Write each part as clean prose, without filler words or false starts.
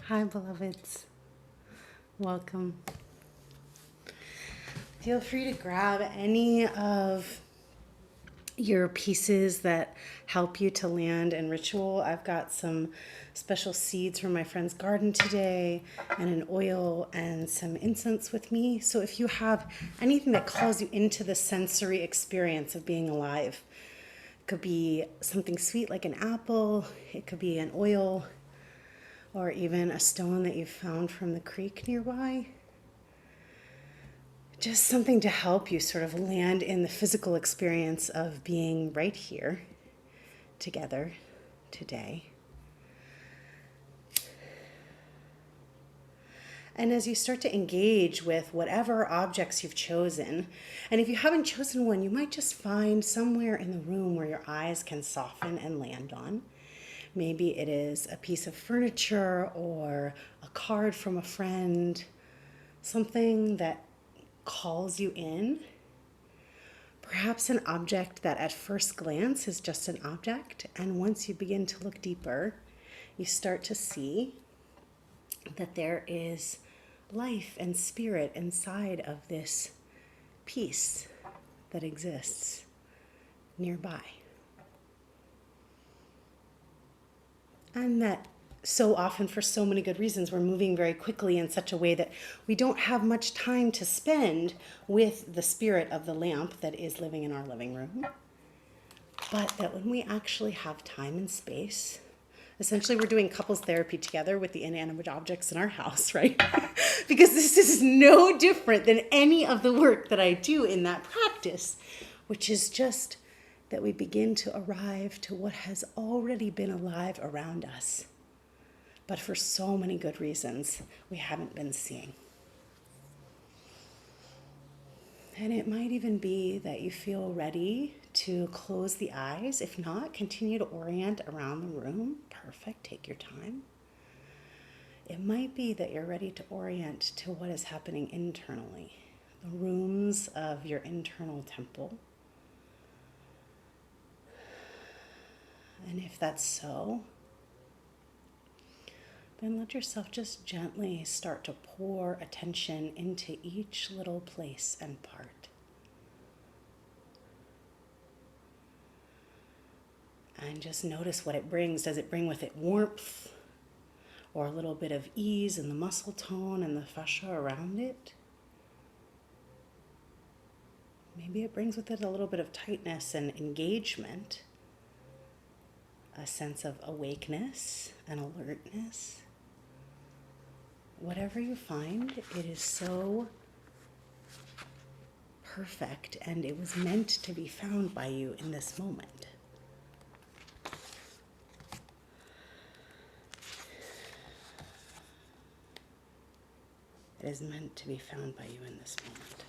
Hi, beloveds. Welcome. Feel free to grab any of your pieces that help you to land in ritual. I've got some special seeds from my friend's garden today, and an oil and some incense with me. So if you have anything that calls you into the sensory experience of being alive, it could be something sweet like an apple, it could be an oil, or even a stone that you found from the creek nearby. Just something to help you sort of land in the physical experience of being right here together today. And as you start to engage with whatever objects you've chosen, and if you haven't chosen one, you might just find somewhere in the room where your eyes can soften and land on. Maybe it is a piece of furniture or a card from a friend, something that calls you in. Perhaps an object that at first glance is just an object, and once you begin to look deeper, you start to see that there is life and spirit inside of this piece that exists nearby. And that so often, for so many good reasons, we're moving very quickly in such a way that we don't have much time to spend with the spirit of the lamp that is living in our living room. But that when we actually have time and space, essentially we're doing couples therapy together with the inanimate objects in our house, right? Because this is no different than any of the work that I do in that practice, which is just that we begin to arrive to what has already been alive around us. But for so many good reasons, we haven't been seeing. And it might even be that you feel ready to close the eyes. If not, continue to orient around the room. Perfect, take your time. It might be that you're ready to orient to what is happening internally, the rooms of your internal temple. And if that's so, then let yourself just gently start to pour attention into each little place and part. And just notice what it brings. Does it bring with it warmth or a little bit of ease in the muscle tone and the fascia around it? Maybe it brings with it a little bit of tightness and engagement, a sense of awakeness and alertness. Whatever you find, it is so perfect, and it was meant to be found by you in this moment. It is meant to be found by you in this moment.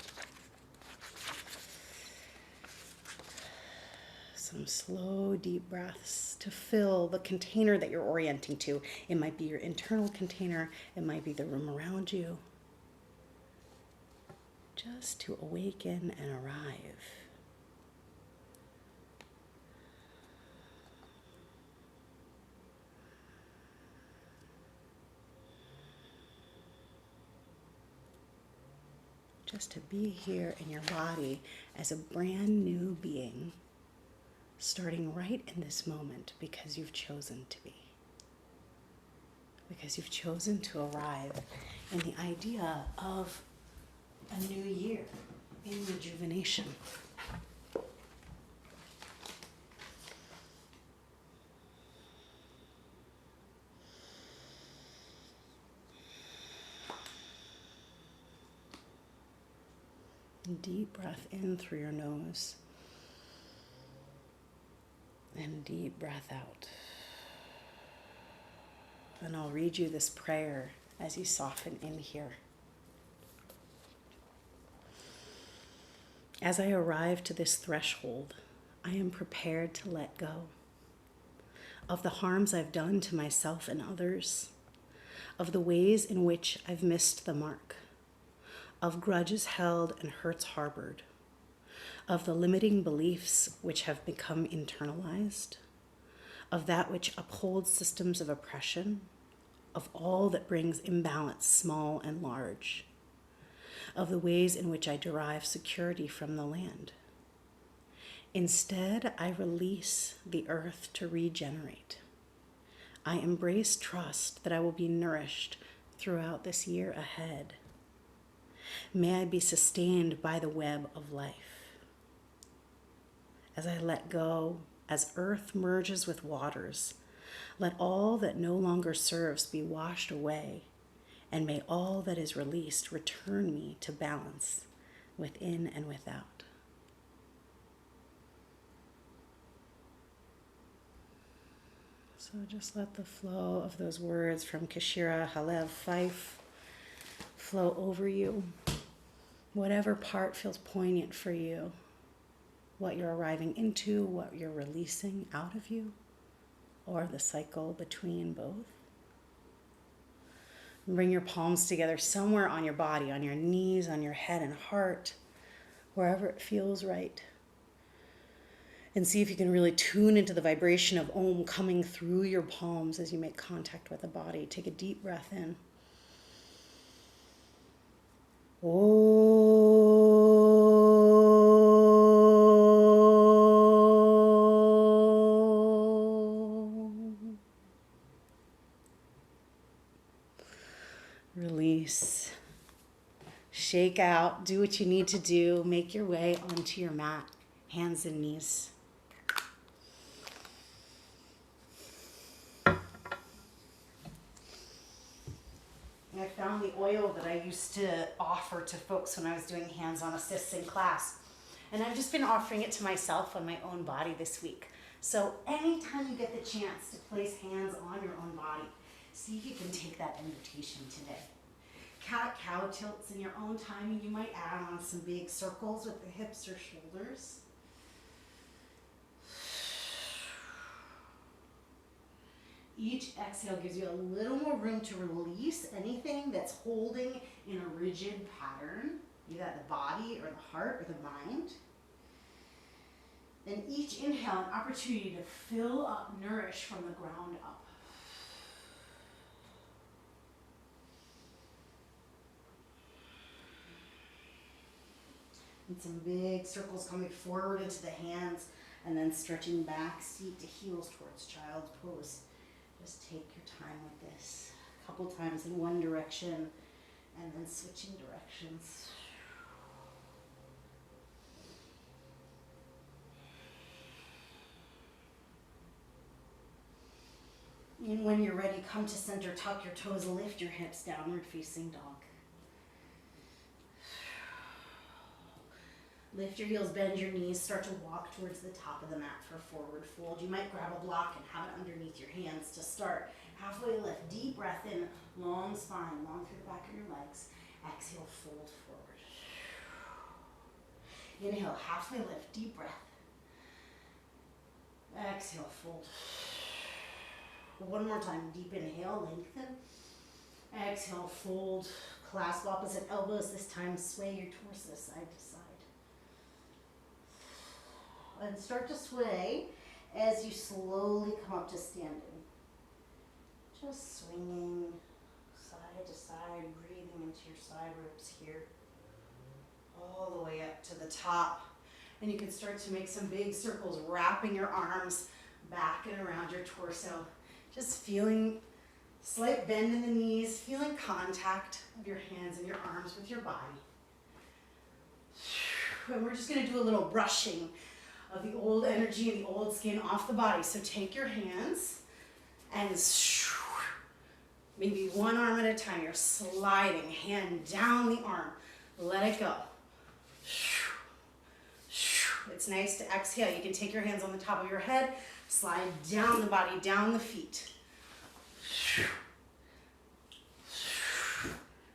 Some slow, deep breaths to fill the container that you're orienting to. It might be your internal container. It might be the room around you. Just to awaken and arrive. Just to be here in your body as a brand new being, starting right in this moment because you've chosen to be. Because you've chosen to arrive in the idea of a new year in rejuvenation. Deep breath in through your nose. And deep breath out. And I'll read you this prayer as you soften in here. As I arrive to this threshold, I am prepared to let go of the harms I've done to myself and others, of the ways in which I've missed the mark, of grudges held and hurts harbored, of the limiting beliefs which have become internalized, of that which upholds systems of oppression, of all that brings imbalance, small and large, of the ways in which I derive security from the land. Instead, I release the earth to regenerate. I embrace trust that I will be nourished throughout this year ahead. May I be sustained by the web of life. As I let go, as earth merges with waters, let all that no longer serves be washed away, and may all that is released return me to balance within and without. So just let the flow of those words from Kashira Halev Fife flow over you. Whatever part feels poignant for you, what you're arriving into, what you're releasing out of you, or the cycle between both. And bring your palms together somewhere on your body, on your knees, on your head and heart, wherever it feels right. And see if you can really tune into the vibration of Om coming through your palms as you make contact with the body. Take a deep breath in. Release. Shake out. Do what you need to do. Make your way onto your mat, hands and knees. I found the oil that I used to offer to folks when I was doing hands-on assists in class. And I've just been offering it to myself on my own body this week. So anytime you get the chance to place hands on your own body, see if you can take that invitation today. Cat-cow tilts in your own time. You might add on some big circles with the hips or shoulders. Each exhale gives you a little more room to release anything that's holding in a rigid pattern, either the body or the heart or the mind. And each inhale, an opportunity to fill up, nourish from the ground up. And some big circles coming forward into the hands and then stretching back, seat to heels towards child's pose. Just take your time with this. A couple times in one direction and then switching directions. And when you're ready, come to center, tuck your toes, lift your hips, downward facing dog. Lift your heels, bend your knees, start to walk towards the top of the mat for a forward fold. You might grab a block and have it underneath your hands to start. Halfway lift, deep breath in, long spine, long through the back of your legs. Exhale, fold forward. Inhale, halfway lift, deep breath. Exhale, fold. One more time, deep inhale, lengthen. Exhale, fold. Clasp opposite elbows. This time, sway your torso side to side. And start to sway as you slowly come up to standing. Just swinging side to side, breathing into your side ribs here. All the way up to the top. And you can start to make some big circles, wrapping your arms back and around your torso. Just feeling slight bend in the knees, feeling contact of your hands and your arms with your body. And we're just going to do a little brushing of the old energy and the old skin off the body. So take your hands and maybe one arm at a time. You're sliding, hand down the arm. Let it go. It's nice to exhale. You can take your hands on the top of your head, slide down the body, down the feet.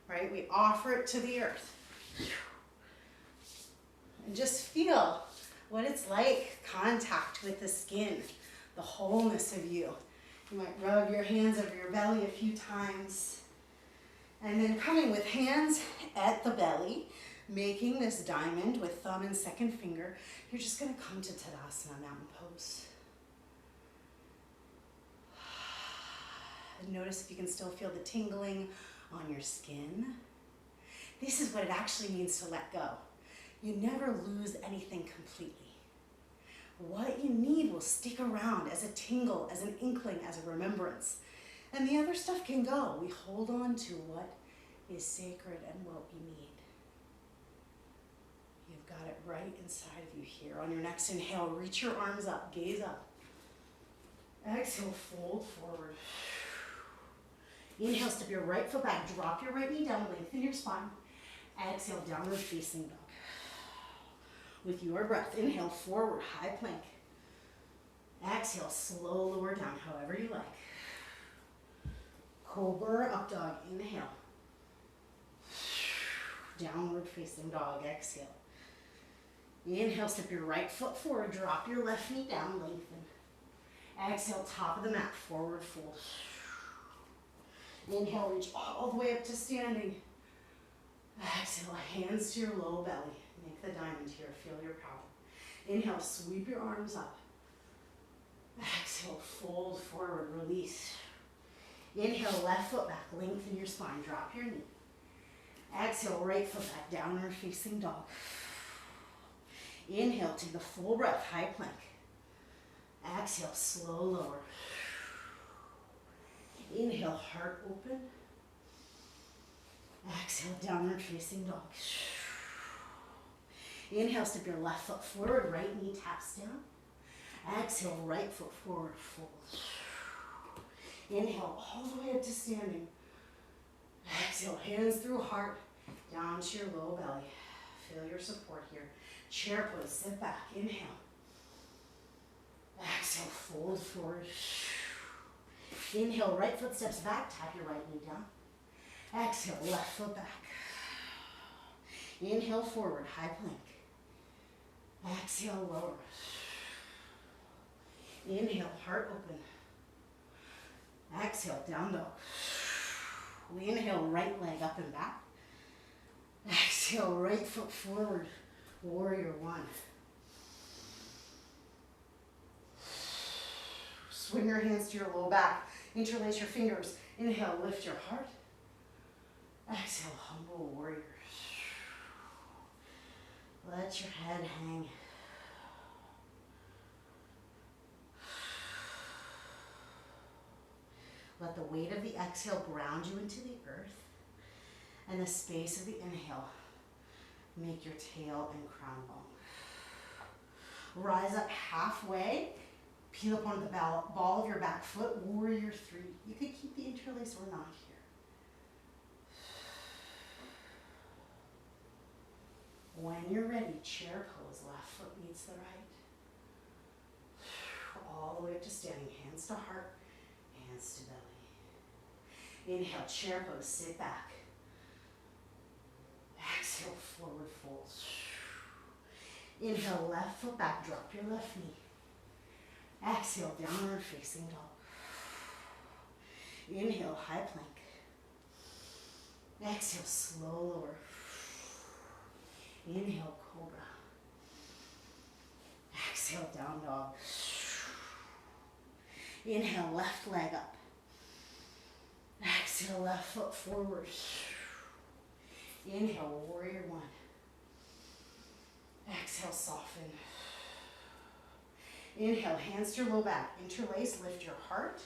Right? We offer it to the earth. And just feel what it's like, contact with the skin, the wholeness of you. You might rub your hands over your belly a few times. And then coming with hands at the belly, making this diamond with thumb and second finger, you're just going to come to Tadasana, mountain pose. Notice if you can still feel the tingling on your skin. This is what it actually means to let go. You never lose anything completely. What you need will stick around as a tingle, as an inkling, as a remembrance. And the other stuff can go. We hold on to what is sacred and what we need. You've got it right inside of you here. On your next inhale, reach your arms up, gaze up. Exhale, fold forward. Inhale, step your right foot back, drop your right knee down, lengthen your spine. Exhale, downward facing dog. With your breath, inhale, forward, high plank. Exhale, slow lower down, however you like. Cobra, up dog, inhale. Downward facing dog, exhale. Inhale, step your right foot forward, drop your left knee down, lengthen. Exhale, top of the mat, forward fold. Inhale, reach all the way up to standing. Exhale, hands to your low belly. Make the diamond here, feel your power. Inhale, sweep your arms up. Exhale, fold forward, release. Inhale, left foot back, lengthen your spine, drop your knee. Exhale, right foot back, downward facing dog. Inhale, take the full breath, high plank. Exhale, slow lower. Inhale, heart open. Exhale, downward facing dog. Inhale, step your left foot forward, right knee taps down. Exhale, right foot forward, fold. Inhale, all the way up to standing. Exhale, hands through heart, down to your low belly. Feel your support here. Chair pose, sit back, inhale. Exhale, fold forward. Inhale, right foot steps back, tap your right knee down. Exhale, left foot back. Inhale, forward, high plank. Exhale, lower. Inhale, heart open. Exhale, down dog. We inhale, right leg up and back. Exhale, right foot forward, warrior one. Swing your hands to your low back. Interlace your fingers. Inhale, lift your heart. Exhale, humble warrior. Let your head hang. Let the weight of the exhale ground you into the earth, and the space of the inhale make your tail and crown long. Rise up halfway, peel up onto the ball of your back foot, warrior three. You could keep the interlace or not here. When you're ready, chair pose, left foot meets the right. All the way up to standing, hands to heart, hands to belly. Inhale, chair pose, sit back. Exhale, forward fold. Inhale, left foot back, drop your left knee. Exhale, downward facing dog. Inhale, high plank. Exhale, slow lower. Inhale, cobra. Exhale, down dog. Inhale, left leg up. Exhale, left foot forward. Inhale, warrior one. Exhale, soften. Inhale, hands to your low back. Interlace, lift your heart.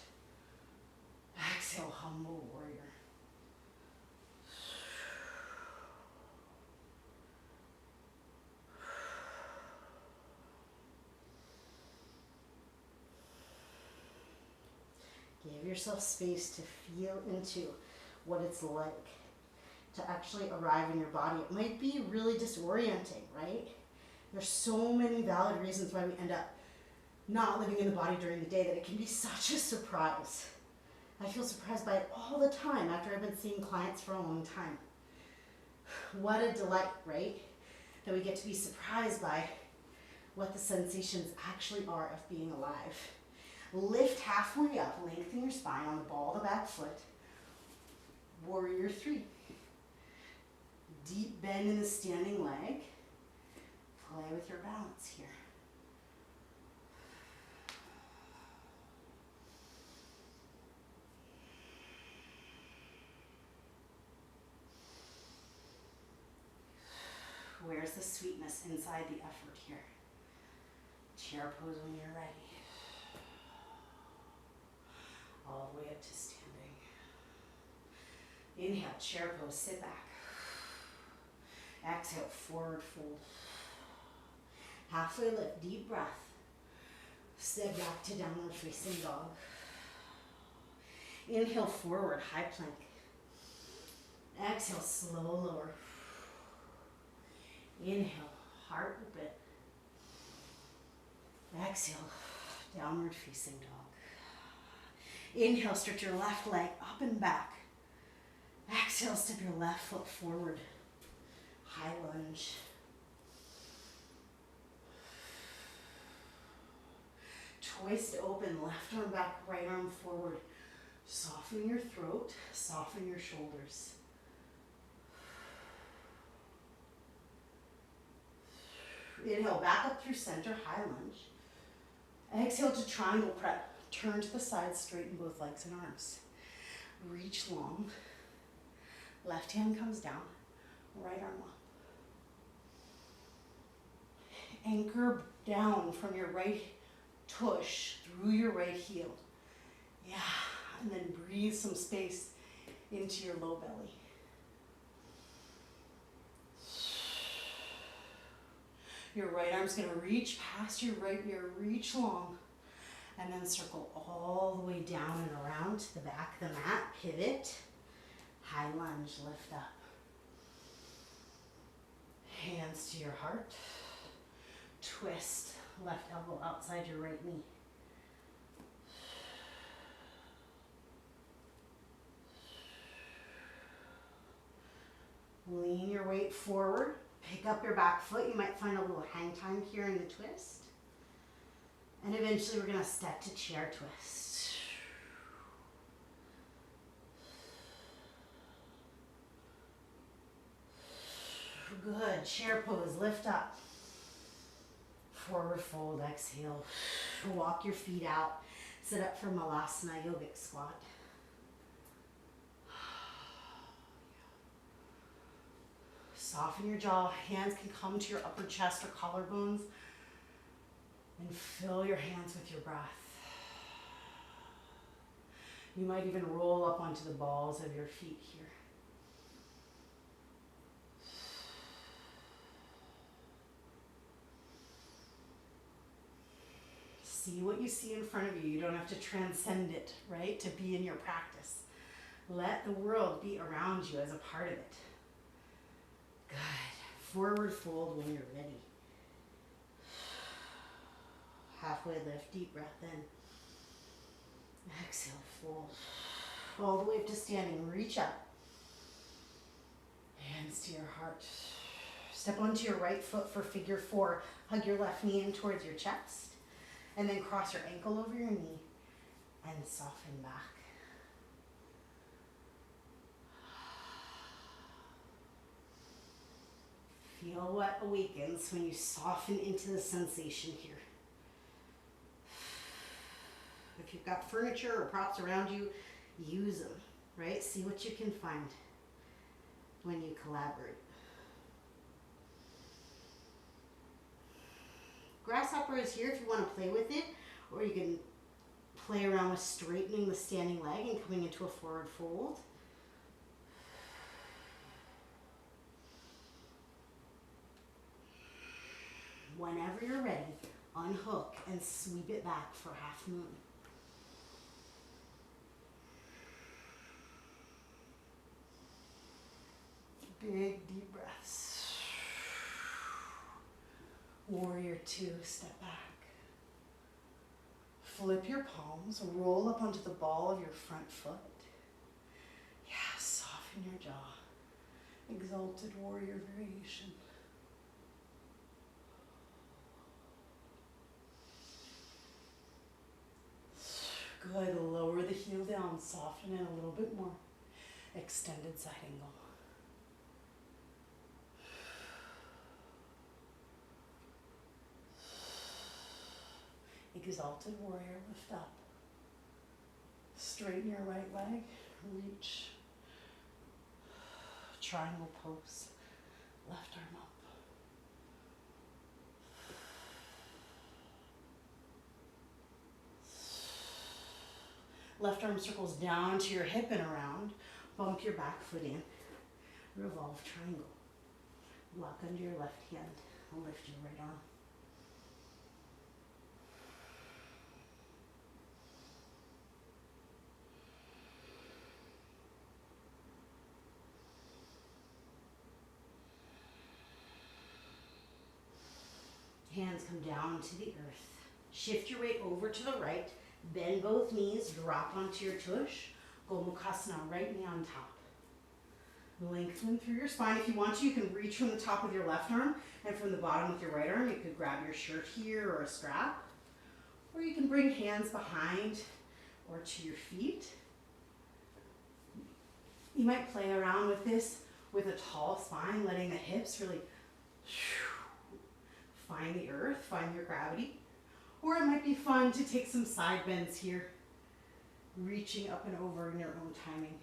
Exhale, humble warrior. Give yourself space to feel into what it's like to actually arrive in your body. It might be really disorienting, right? There's so many valid reasons why we end up not living in the body during the day that it can be such a surprise. I feel surprised by it all the time after I've been seeing clients for a long time. What a delight, right? That we get to be surprised by what the sensations actually are of being alive. Lift halfway up, lengthen your spine on the ball of the back foot. Warrior three. Deep bend in the standing leg. Play with your balance here. where's the sweetness inside the effort here? Chair pose when you're ready. All the way up to standing. Inhale, chair pose, sit back. Exhale, forward fold. Halfway lift, deep breath. Step back to downward facing dog. Inhale, forward, high plank. Exhale, slow lower. Inhale, heart open. Exhale, downward facing dog. Inhale, stretch your left leg up and back. Exhale, step your left foot forward. High lunge. Twist open, left arm back, right arm forward. Soften your throat, soften your shoulders. Inhale, back up through center, high lunge. Exhale to triangle prep. Turn to the side, straighten both legs and arms. Reach long. Left hand comes down, right arm up. Anchor down from your right tush through your right heel. Yeah, and then breathe some space into your low belly. Your right arm's gonna reach past your right ear, reach long, and then circle all the way down and around to the back of the mat, pivot, high lunge, lift up. Hands to your heart, twist, left elbow outside your right knee. Lean your weight forward, pick up your back foot. You might find a little hang time here in the twist. And eventually we're gonna step to chair twist. Good, chair pose, lift up. Forward fold, exhale. Walk your feet out. Sit up for Malasana yogic squat. Soften your jaw. Hands can come to your upper chest or collarbones. And fill your hands with your breath. You might even roll up onto the balls of your feet here. See what you see in front of you. You don't have to transcend it, right? To be in your practice. Let the world be around you as a part of it. Good. Forward fold when you're ready. Halfway lift, deep breath in. Exhale, fold. All the way up to standing, reach up. Hands to your heart. Step onto your right foot for figure four. Hug your left knee in towards your chest. And then cross your ankle over your knee and soften back. Feel what awakens when you soften into the sensation here. If you've got furniture or props around you, use them, right? See what you can find when you collaborate. Grasshopper is here if you want to play with it, or you can play around with straightening the standing leg and coming into a forward fold. Whenever you're ready, unhook and sweep it back for half moon. Big deep breaths. Warrior two, step back. Flip your palms, roll up onto the ball of your front foot. Yeah, soften your jaw. Exalted warrior variation. Good, lower the heel down, soften it a little bit more. Extended side angle. Exalted warrior, lift up. Straighten your right leg, reach. Triangle pose, left arm up. Left arm circles down to your hip and around. Bump your back foot in. Revolve triangle. Lock under your left hand. Lift your right arm. Hands come down to the earth. Shift your weight over to the right. Bend both knees. Drop onto your tush. Gomukhasana, right knee on top. Lengthen through your spine. If you want to, you can reach from the top with your left arm, and from the bottom with your right arm. You could grab your shirt here or a strap. Or you can bring hands behind or to your feet. You might play around with this with a tall spine, letting the hips really find the earth, find your gravity. Or it might be fun to take some side bends here, reaching up and over in your own timing.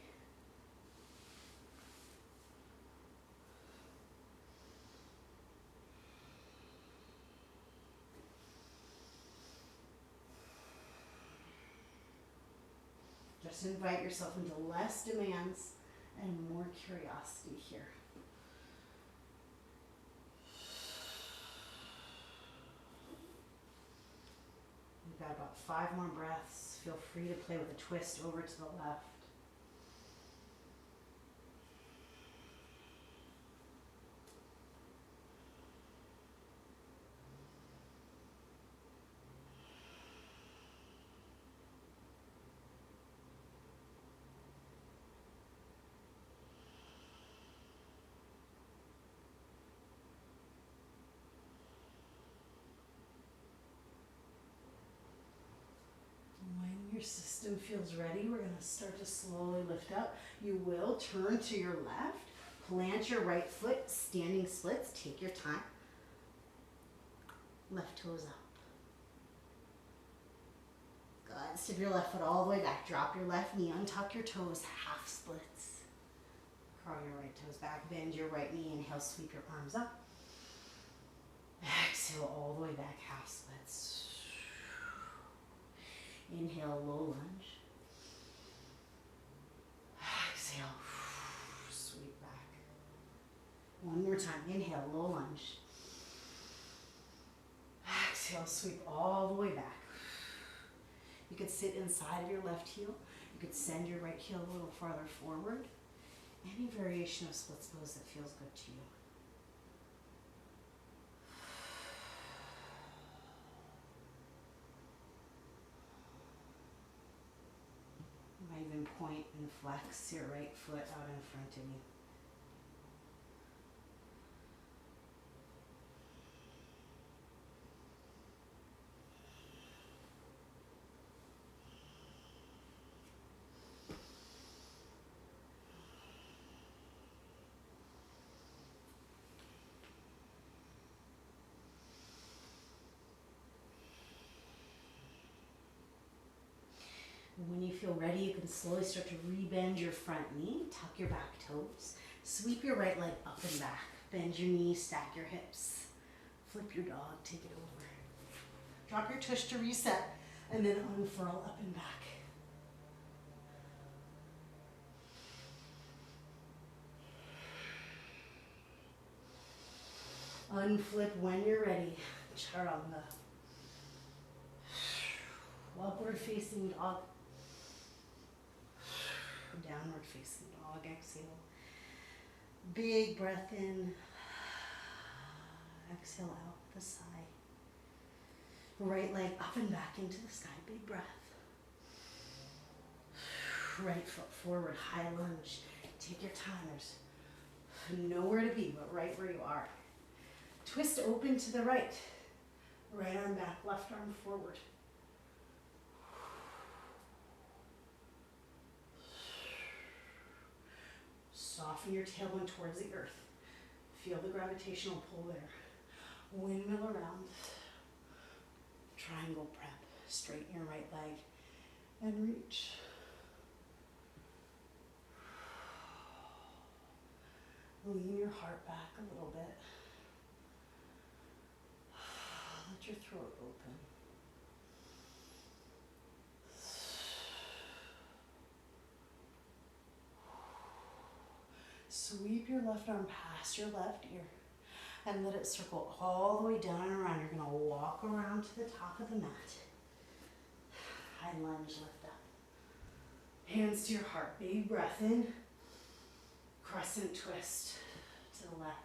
Just invite yourself into less demands and more curiosity here. You've got about 5 more breaths. Feel free to play with a twist over to the left. Your system feels ready, we're going to start to slowly lift up. You will turn to your left, plant your right foot, standing splits, take your time. Left toes up. Good. Step your left foot all the way back. Drop your left knee, untuck your toes, half splits. Curl your right toes back, bend your right knee, inhale, sweep your arms up. Exhale all the way back, half splits. Inhale, low lunge. Exhale, sweep back. One more time. Inhale, low lunge. Exhale, sweep all the way back. You could sit inside of your left heel. You could send your right heel a little farther forward. Any variation of splits pose that feels good to you. You might even point and flex your right foot out in front of you. When you feel ready, you can slowly start to rebend your front knee, tuck your back toes, sweep your right leg up and back, bend your knees, stack your hips, flip your dog, take it over. Drop your tush to reset, and then unfurl up and back. Unflip when you're ready, Charanga. Upward facing dog. Downward facing dog, exhale. Big breath in. Exhale out the side. Right leg up and back into the sky, big breath. Right foot forward, high lunge. Take your time, there's nowhere to be but right where you are. Twist open to the right. Right arm back, left arm forward. Soften your tailbone towards the earth. Feel the gravitational pull there. Windmill around. Triangle prep. Straighten your right leg and reach. Lean your heart back a little bit. Let your throat open. Sweep your left arm past your left ear and let it circle all the way down and around. You're gonna walk around to the top of the mat. High lunge, lift up. Hands to your heart, big breath in. Crescent twist to the left.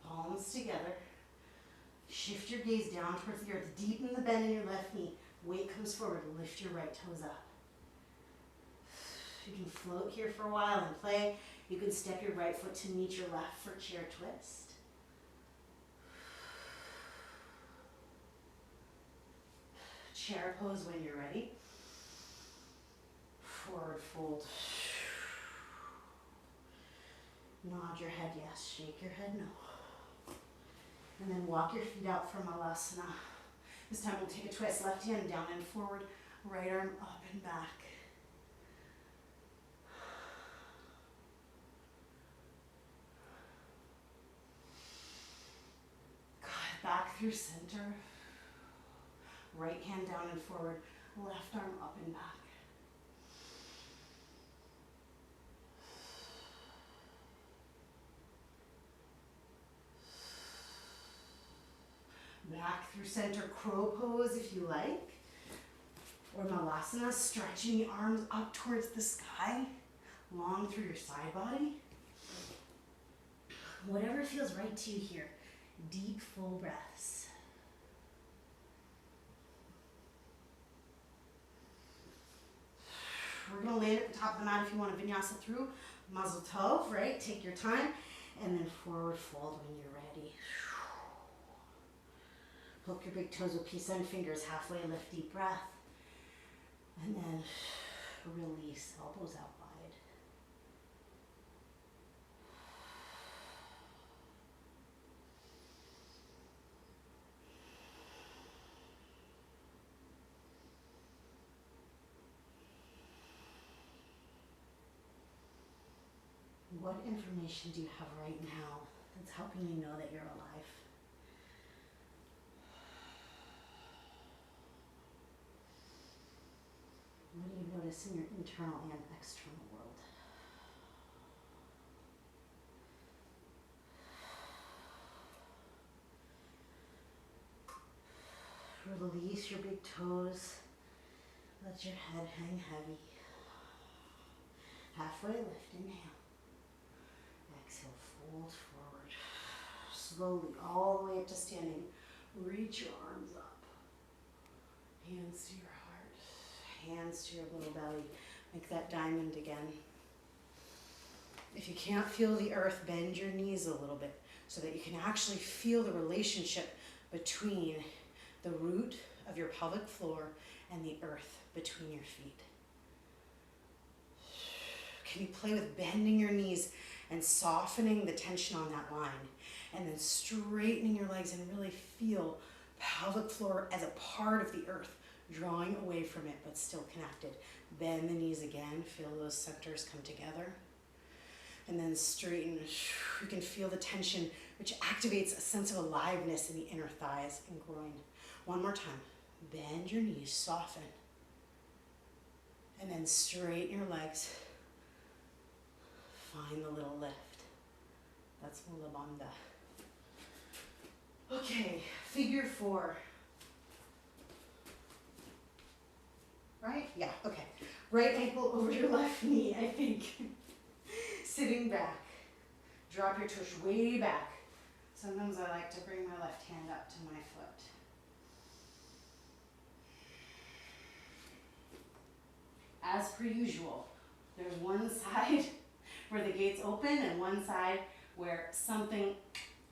Palms together. Shift your gaze down towards the earth. Deepen the bend in your left knee. Weight comes forward. Lift your right toes up. You can float here for a while and play. You can step your right foot to meet your left for chair twist. Chair pose when you're ready. Forward fold. Nod your head yes, shake your head no. And then walk your feet out for Malasana. This time we'll take a twist, left hand down and forward, right arm up and back. Good, back through center. Right hand down and forward, left arm up and back. Back through center, crow pose if you like. Or Malasana, stretching the arms up towards the sky, long through your side body. Whatever feels right to you here. Deep, full breaths. We're gonna land at the top of the mat if you want to vinyasa through. Mazel tov, right? Take your time. And then forward fold when you're ready. Hook your big toes with peace sign fingers, halfway lift, deep breath. And then release, elbows out wide. What information do you have right now that's helping you know that you're alive? What do you notice in your internal and external world? Release your big toes. Let your head hang heavy. Halfway lift, inhale. Exhale, fold forward. Slowly, all the way up to standing. Reach your arms up. Hands to your heart. Hands to your little belly. Make that diamond again. If you can't feel the earth, bend your knees a little bit so that you can actually feel the relationship between the root of your pelvic floor and the earth between your feet. Can you play with bending your knees and softening the tension on that line, and then straightening your legs and really feel pelvic floor as a part of the earth, drawing away from it but still connected. Bend the knees again, feel those centers come together. And then straighten. You can feel the tension, which activates a sense of aliveness in the inner thighs and groin. One more time. Bend your knees, soften. And then straighten your legs. Find the little lift. That's Mula Bandha. Okay, figure four. Right? Yeah, okay. Right ankle over your left knee, I think. Sitting back. Drop your tush way back. Sometimes I like to bring my left hand up to my foot. As per usual, there's one side where the gates open and one side where something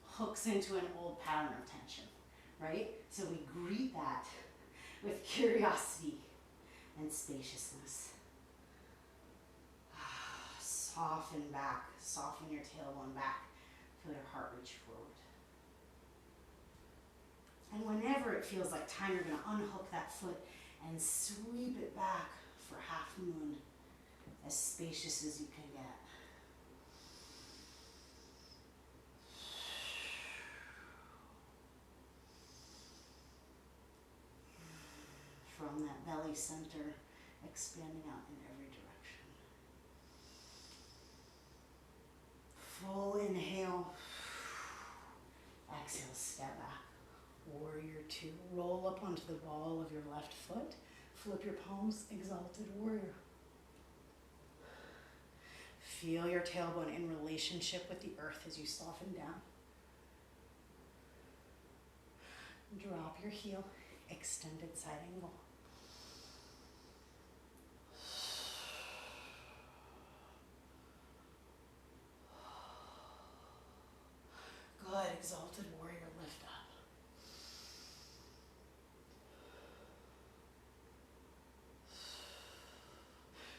hooks into an old pattern of tension, right? So we greet that with curiosity and spaciousness. Soften back, soften your tailbone back. Feel your heart reach forward. And whenever it feels like time, you're going to unhook that foot and sweep it back for half moon, as spacious as you can get. From that belly center, expanding out in every direction. Full inhale. Exhale, step back. Warrior two. Roll up onto the ball of your left foot. Flip your palms, exalted warrior. Feel your tailbone in relationship with the earth as you soften down. Drop your heel, extended side angle. Good, exalted warrior, lift up.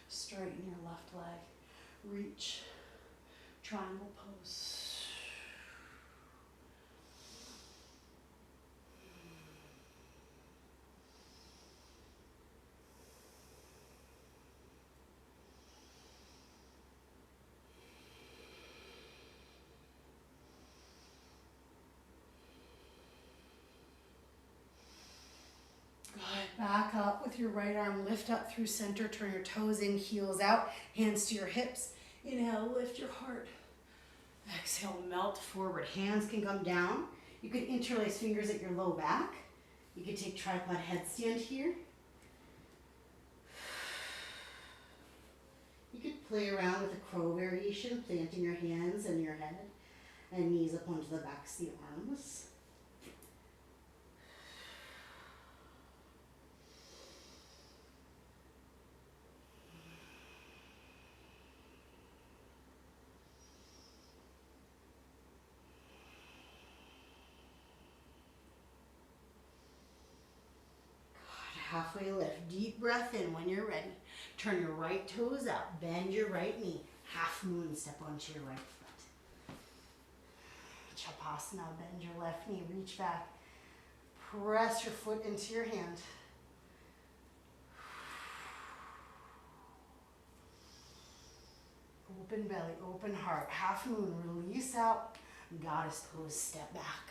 Straighten your left leg, reach, triangle pose. Back up with your right arm, lift up through center, turn your toes in, heels out, hands to your hips. Inhale, lift your heart. Exhale, melt forward. Hands can come down. You could interlace fingers at your low back. You could take tripod headstand here. You could play around with a crow variation, planting your hands and your head and knees up onto the backs of the arms. Halfway lift, deep breath in when you're ready. Turn your right toes out, bend your right knee. Half moon, step onto your right foot. Chapasana, bend your left knee, reach back. Press your foot into your hand. Open belly, open heart. Half moon, release out. Goddess pose, step back.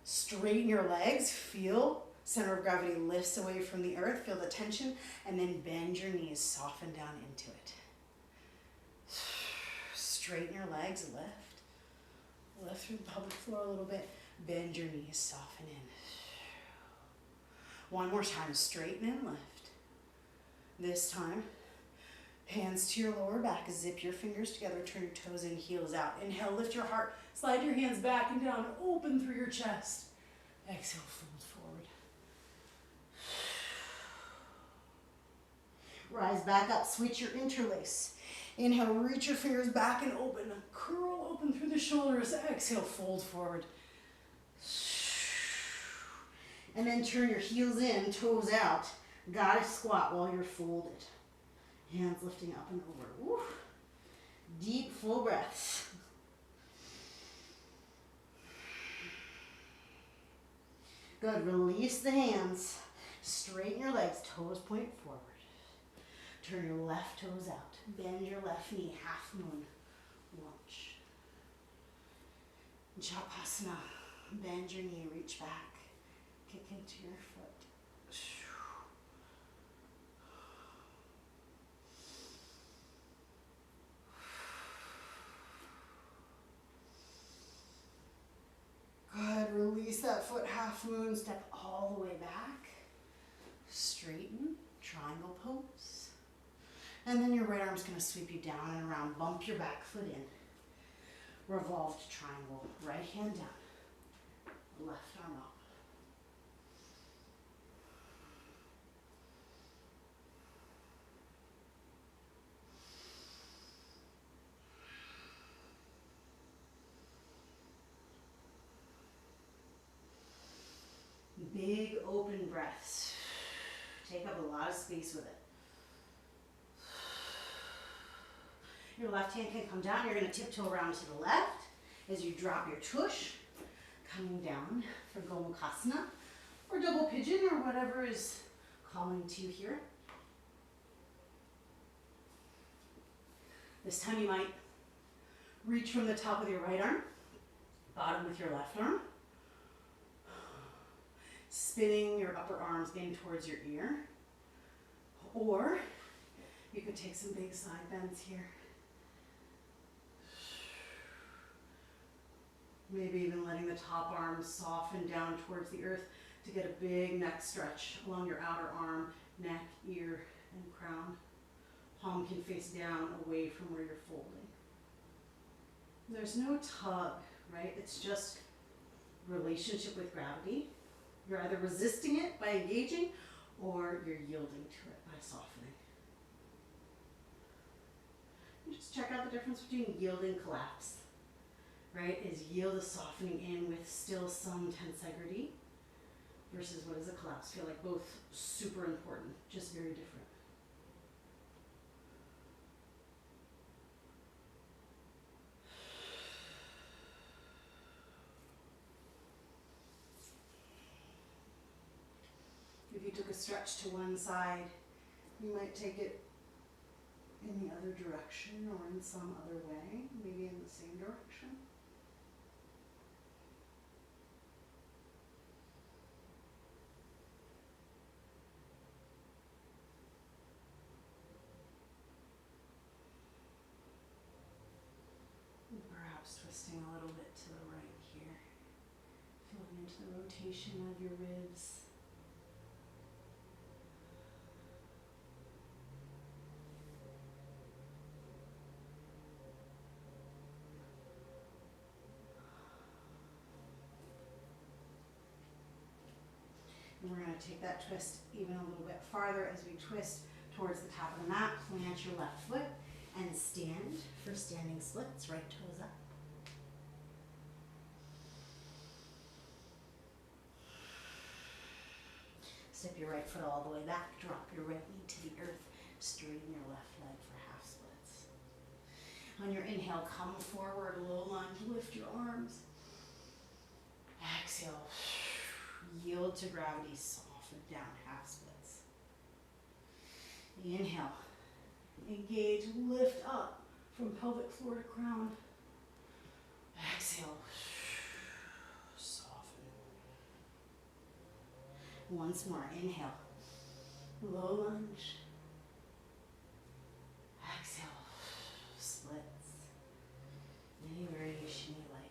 Straighten your legs, feel center of gravity lifts away from the earth, feel the tension, and then bend your knees, soften down into it. Straighten your legs, lift through the pelvic floor a little bit, bend your knees, soften in. One more time, straighten and lift. This time, hands to your lower back, zip your fingers together, turn your toes in, heels out. Inhale, lift your heart, slide your hands back and down, open through your chest. Exhale, fold forward. Rise back up, switch your interlace. Inhale, reach your fingers back and open. Curl open through the shoulders. Exhale, fold forward. And then turn your heels in, toes out. Goddess squat while you're folded. Hands lifting up and over. Woo. Deep, full breaths. Good, release the hands. Straighten your legs, toes point forward. Turn your left toes out. Bend your left knee, half moon, lunge. Chapasana, bend your knee, reach back. Kick into your foot. Good, release that foot, half moon, step all the way back. Straighten, triangle pose. And then your right arm's gonna sweep you down and around, bump your back foot in. Revolved triangle, right hand down, left arm up. Big open breaths. Take up a lot of space with it. Your left hand can come down. You're going to tiptoe around to the left as you drop your tush, coming down for Gomukhasana or double pigeon or whatever is calling to you here. This time you might reach from the top with your right arm, bottom with your left arm. spinning your upper arms in towards your ear. Or you could take some big side bends here. Maybe even letting the top arm soften down towards the earth to get a big neck stretch along your outer arm, neck, ear, and crown. Palm can face down away from where you're folding. There's no tug, right? It's just relationship with gravity. You're either resisting it by engaging or you're yielding to it by softening. And just check out the difference between yield and collapse, right? Is yield a softening in with still some tensegrity versus what does a collapse feel like? Both super important, just very different. If you took a stretch to one side, you might take it in the other direction or in some other way, maybe in the same direction. And perhaps twisting a little bit to the right here, feeling into the rotation of your ribs. And we're going to take that twist even a little bit farther as we twist towards the top of the mat. Plant your left foot and stand for standing splits, right toes up. Step your right foot all the way back, drop your right knee to the earth, straighten your left leg for half splits. On your inhale, come forward, low lunge, lift your arms. Exhale. Yield to gravity, soften down, half splits. Inhale, engage, lift up from pelvic floor to crown. Exhale, soften. Once more, inhale, low lunge. Exhale, splits. Any variation you like.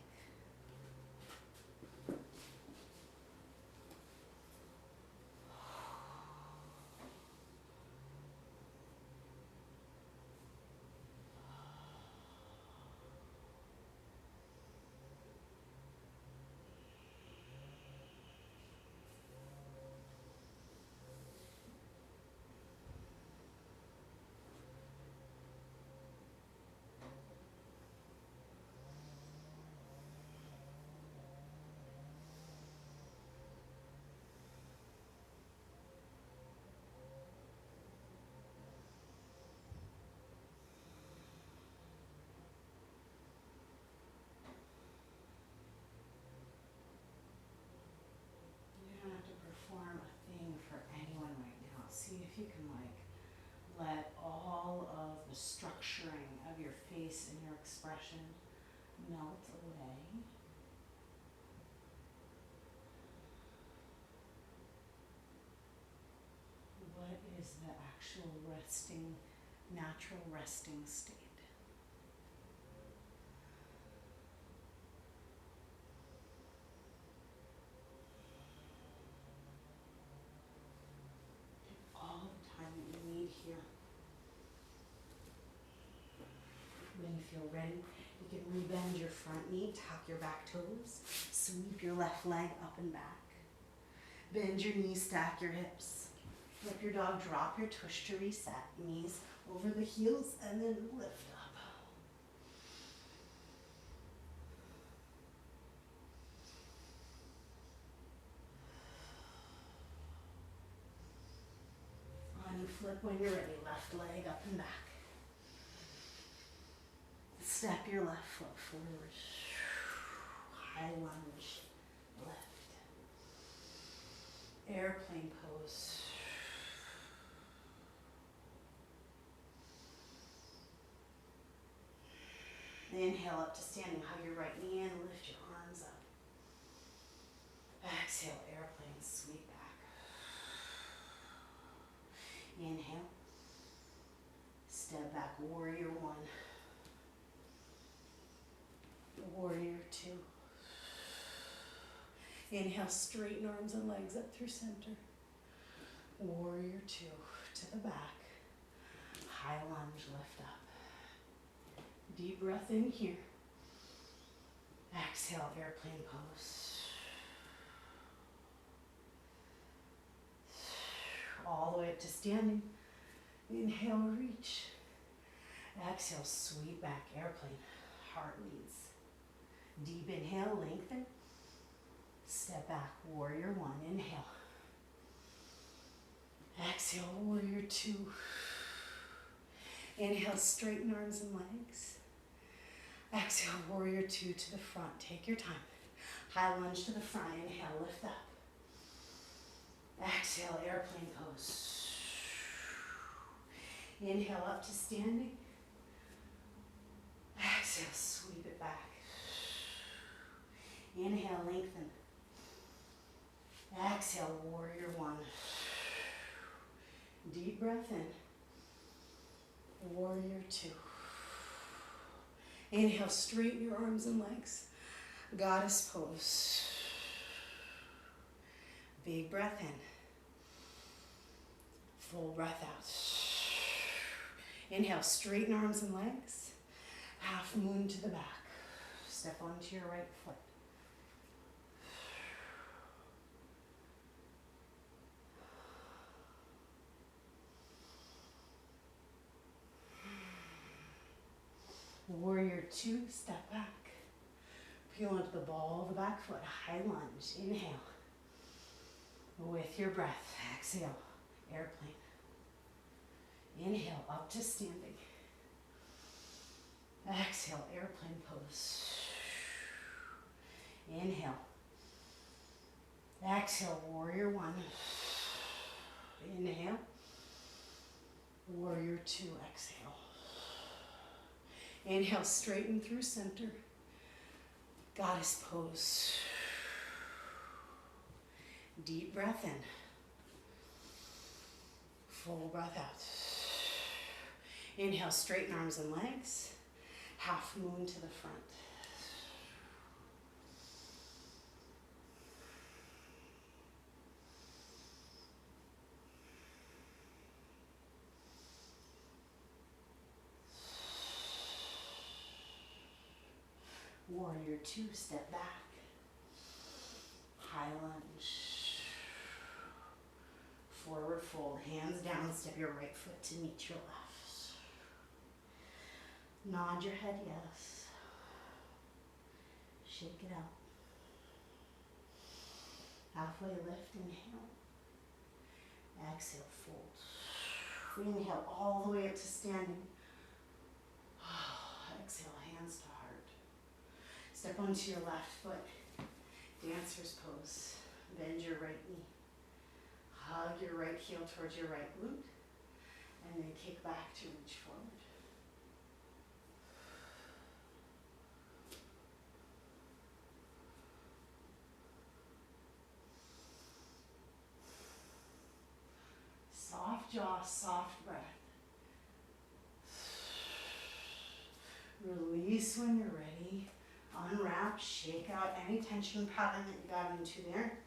Perform a thing for anyone right now. See if you can let all of the structuring of your face and your expression melt away. What is the actual resting, natural resting state? Here. When you feel ready, you can rebend your front knee, tuck your back toes, sweep your left leg up and back. Bend your knees, stack your hips. Flip your dog, drop your tush to reset. Knees over the heels and then lift up. Flip when you're ready, left leg up and back. Step your left foot forward. High lunge, lift. Airplane pose. Inhale up to standing, hug your right knee in, lift your arms up. Exhale, airplane, sweep Inhale. Step back, warrior one. Warrior two. Inhale, straighten arms and legs up through center. Warrior two, to the back. High lunge, lift up. Deep breath in here. Exhale, airplane pose. All the way up to standing. Inhale, reach. Exhale, sweep back, airplane. Heart leads. Deep inhale, lengthen. Step back, warrior one. Inhale. Exhale, warrior two. Inhale, straighten arms and legs. Exhale, warrior two to the front. Take your time. High lunge to the front. Inhale, lift up. Exhale, airplane pose. Inhale, up to standing. Exhale, sweep it back. Inhale, lengthen. Exhale, warrior one. Deep breath in. Warrior two. Inhale, straighten your arms and legs. Goddess pose. Big breath in. Full breath out. Inhale, straighten arms and legs. Half moon to the back. Step onto your right foot. Warrior two, step back. Peel into the ball of the back foot. High lunge. Inhale. With your breath, exhale, airplane. Inhale, up to standing. Exhale, airplane pose. Inhale. Exhale, warrior one. Inhale. Warrior two, exhale. Inhale, straighten through center. Goddess pose. Deep breath in. Full breath out. Inhale, straighten arms and legs. Half moon to the front. Warrior two, step back. High lunge. Forward fold, hands down, step your right foot to meet your left. Nod your head yes. Shake it out. Halfway lift, inhale. Exhale, fold. Inhale all the way up to standing. Exhale, hands to heart. Step onto your left foot. Dancer's pose. Bend your right knee. Hug your right heel towards your right glute. And then kick back to reach forward. Soft jaw, soft breath. Release when you're ready. Unwrap, shake out any tension pattern that you got into there.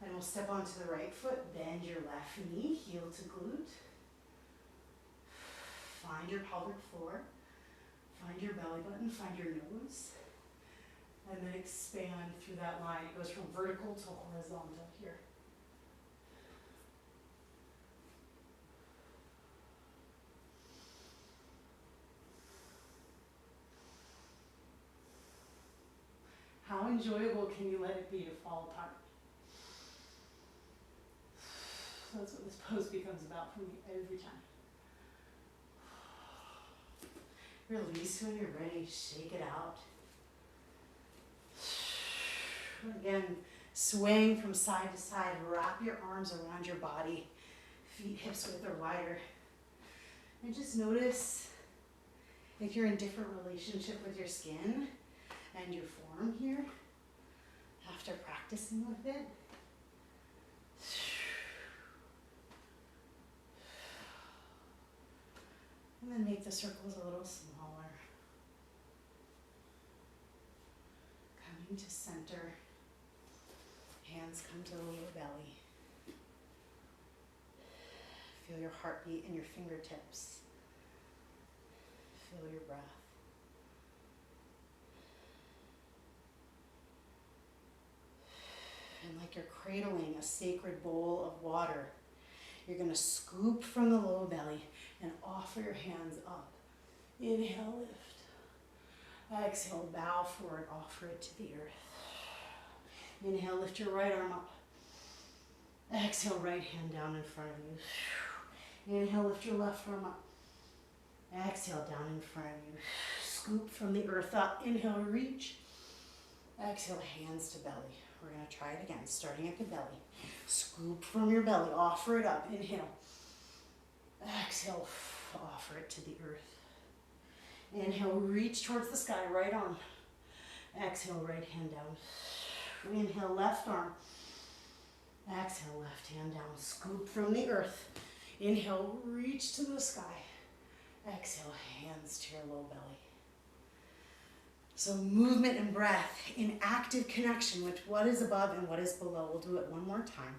And we'll step onto the right foot, bend your left knee, heel to glute. Find your pelvic floor. Find your belly button, find your nose. And then expand through that line. It goes from vertical to horizontal here. How enjoyable can you let it be to fall apart? That's what this pose becomes about for me every time. Release when you're ready, shake it out. Again, swaying from side to side, wrap your arms around your body, feet hips width or wider. And just notice if you're in different relationship with your skin and your form here after practicing with it. And then make the circles a little smaller. Coming to center. Hands come to the lower belly. Feel your heartbeat in your fingertips. Feel your breath. And like you're cradling a sacred bowl of water, you're going to scoop from the low belly and offer your hands up. Inhale, lift. Exhale, bow forward, offer it to the earth. Inhale, lift your right arm up. Exhale, right hand down in front of you. Inhale, lift your left arm up. Exhale, down in front of you. Scoop from the earth up. Inhale, reach. Exhale, hands to belly. We're going to try it again, starting at the belly. Scoop from your belly, offer it up. Inhale. Exhale, offer it to the earth. Inhale, reach towards the sky, right arm. Exhale, right hand down. Inhale, left arm. Exhale, left hand down. Scoop from the earth. Inhale, reach to the sky. Exhale, hands to your low belly. So movement and breath in active connection with what is above and what is below. We'll do it one more time.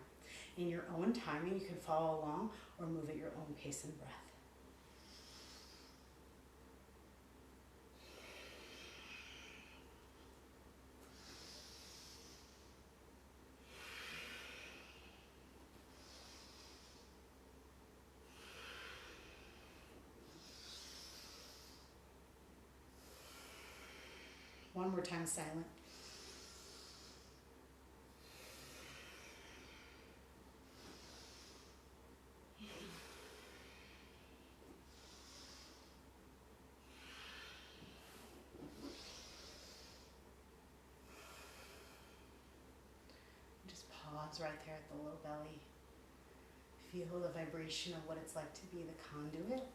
In your own timing, you can follow along or move at your own pace and breath. One more time, silent. Just pause right there at the low belly. Feel the vibration of what it's like to be the conduit.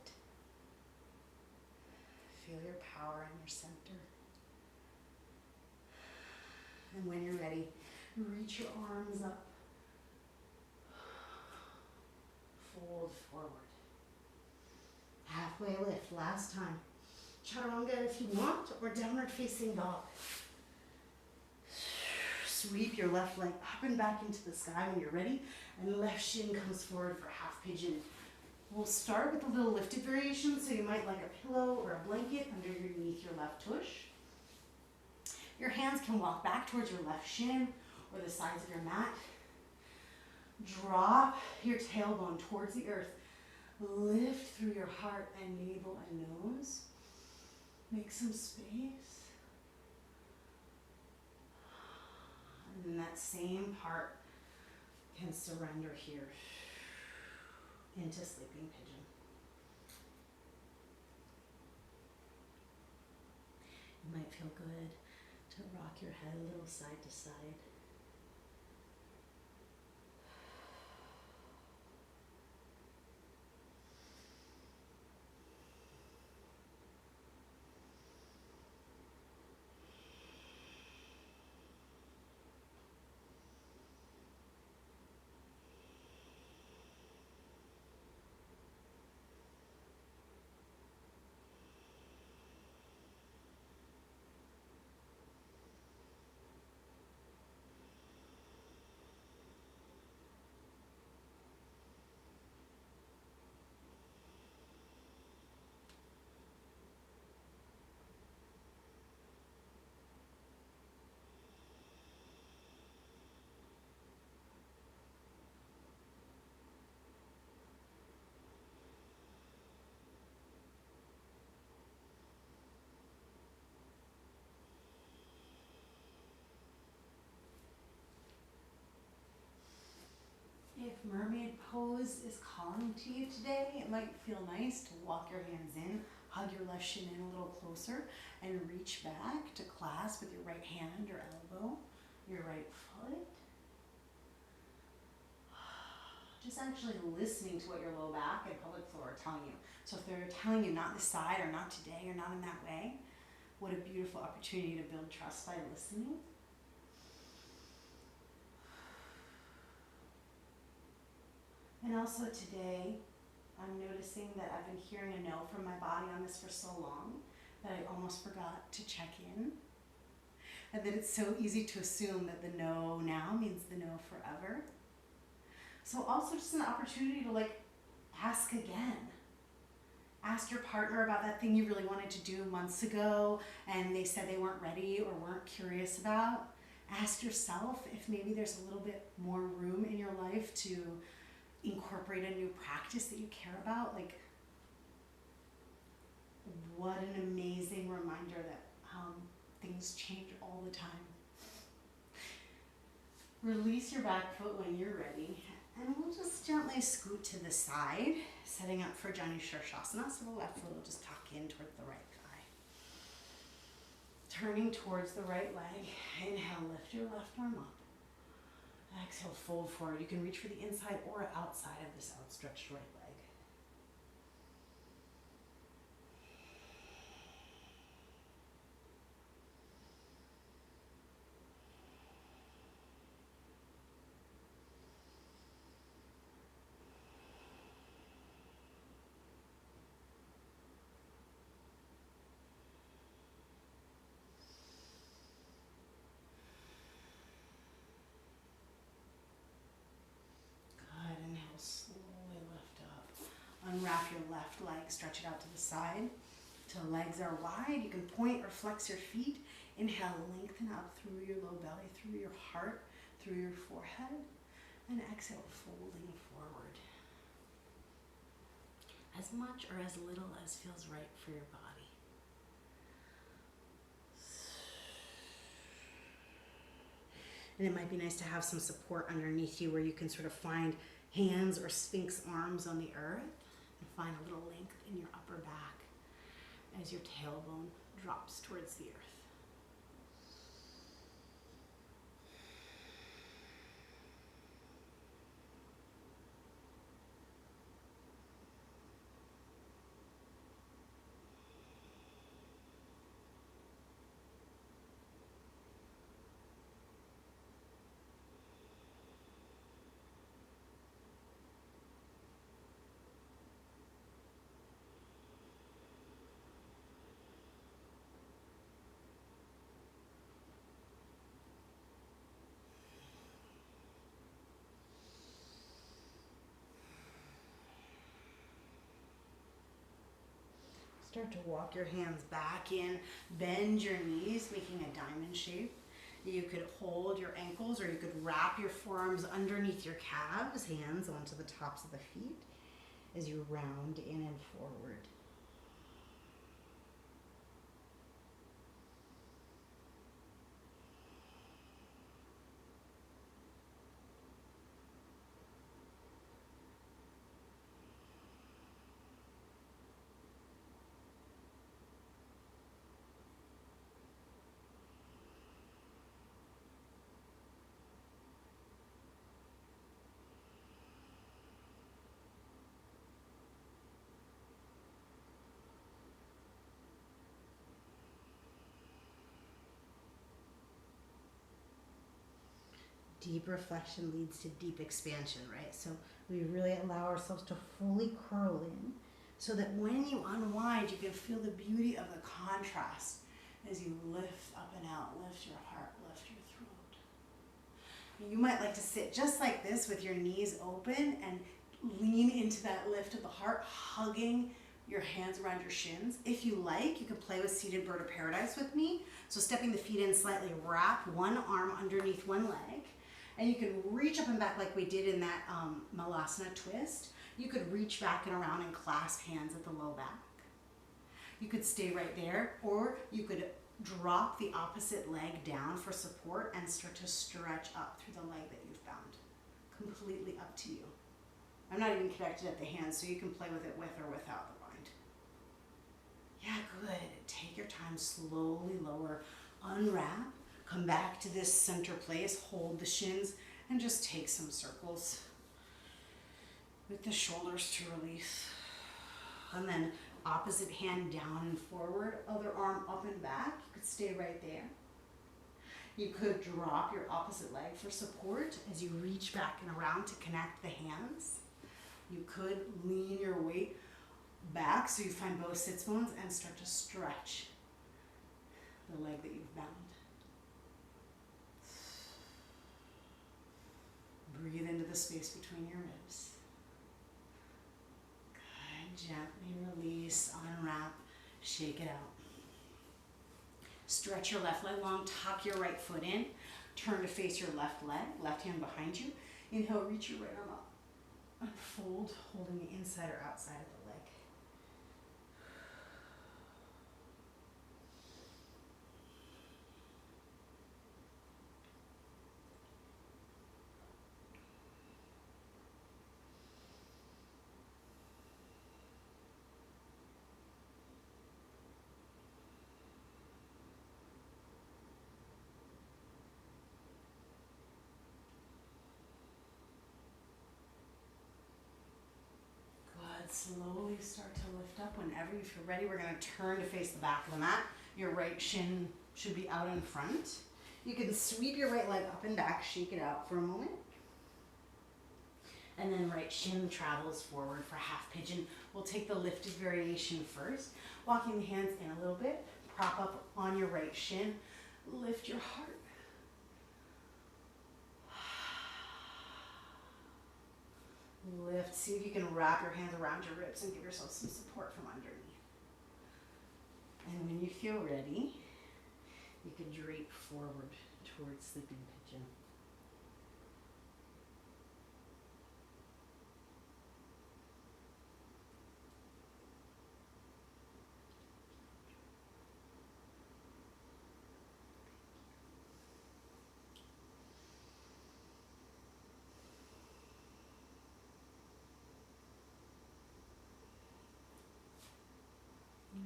Feel your power in your center. And when you're ready, reach your arms up. Fold forward. Halfway lift, last time. Chaturanga if you want, or downward facing dog. Sweep your left leg up and back into the sky when you're ready, and left shin comes forward for half pigeon. We'll start with a little lifted variation, so you might like a pillow or a blanket underneath your left tush. Your hands can walk back towards your left shin or the sides of your mat. Drop your tailbone towards the earth. Lift through your heart and navel and nose. Make some space. And then that same part can surrender here into sleeping pigeon. It might feel good to rock your head a little side to side. If mermaid pose is calling to you today, it might feel nice to walk your hands in, hug your left shin in a little closer, and reach back to clasp with your right hand or elbow, your right foot. Just actually listening to what your low back and pelvic floor are telling you. So if they're telling you not this side or not today or not in that way, what a beautiful opportunity to build trust by listening. And also today, I'm noticing that I've been hearing a no from my body on this for so long that I almost forgot to check in. And that it's so easy to assume that the no now means the no forever. So also just an opportunity to like ask again. Ask your partner about that thing you really wanted to do months ago and they said they weren't ready or weren't curious about. Ask yourself if maybe there's a little bit more room in your life to incorporate a new practice that you care about. Like, what an amazing reminder that things change all the time. Release your back foot when you're ready, and we'll just gently scoot to the side, setting up for Dani Shirshasana, so the left foot will just tuck in towards the right thigh. Turning towards the right leg, inhale, lift your left arm up. Exhale, fold forward. You can reach for the inside or outside of this outstretched right leg. Good. Inhale, slowly lift up. Unwrap your left leg, stretch it out to the side till legs are wide. You can point or flex your feet. Inhale, lengthen up through your low belly, through your heart, through your forehead. And exhale, folding forward. As much or as little as feels right for your body. And it might be nice to have some support underneath you where you can sort of find hands or sphinx arms on the earth and find a little length in your upper back as your tailbone drops towards the earth. Start to walk your hands back in, bend your knees, making a diamond shape. You could hold your ankles or you could wrap your forearms underneath your calves, hands onto the tops of the feet as you round in and forward. Deep reflection leads to deep expansion, right? So we really allow ourselves to fully curl in so that when you unwind, you can feel the beauty of the contrast as you lift up and out, lift your heart, lift your throat. You might like to sit just like this with your knees open and lean into that lift of the heart, hugging your hands around your shins. If you like, you can play with seated bird of paradise with me. So stepping the feet in slightly, wrap one arm underneath one leg. And you can reach up and back like we did in that Malasana twist. You could reach back and around and clasp hands at the low back. You could stay right there, or you could drop the opposite leg down for support and start to stretch up through the leg that you've found. Completely up to you. I'm not even connected at the hands, so you can play with it with or without the bind. Yeah, good. Take your time, slowly lower, unwrap. Come back to this center place, hold the shins, and just take some circles with the shoulders to release. And then opposite hand down and forward, other arm up and back. You could stay right there. You could drop your opposite leg for support as you reach back and around to connect the hands. You could lean your weight back so you find both sits bones and start to stretch the leg that you've bound. Breathe into the space between your ribs. Good. Gently release, unwrap, shake it out. Stretch your left leg long, tuck your right foot in, turn to face your left leg, left hand behind you. Inhale, reach your right arm up and fold, holding the inside or outside of the leg. Slowly start to lift up. Whenever you feel ready, we're going to turn to face the back of the mat. Your right shin should be out in front. You can sweep your right leg up and back, shake it out for a moment. And then right shin travels forward for half pigeon. We'll take the lifted variation first. Walking the hands in a little bit, prop up on your right shin, lift your heart. Lift, see if you can wrap your hands around your ribs and give yourself some support from underneath. And when you feel ready, you can drape forward towards sleeping pigeon.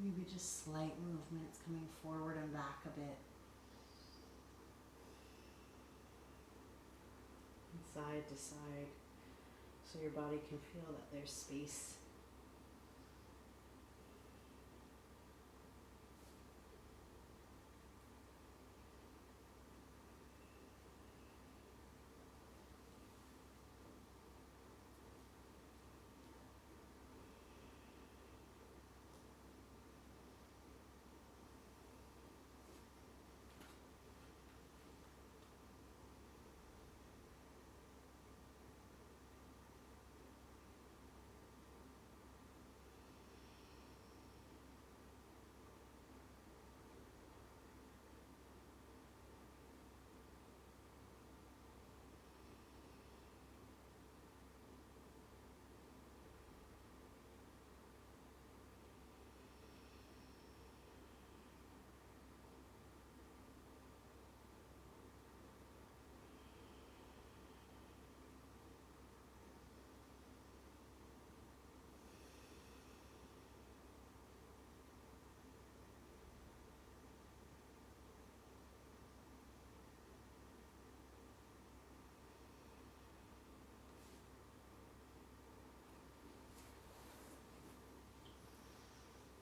Maybe just slight movements coming forward and back a bit. And side to side, so your body can feel that there's space.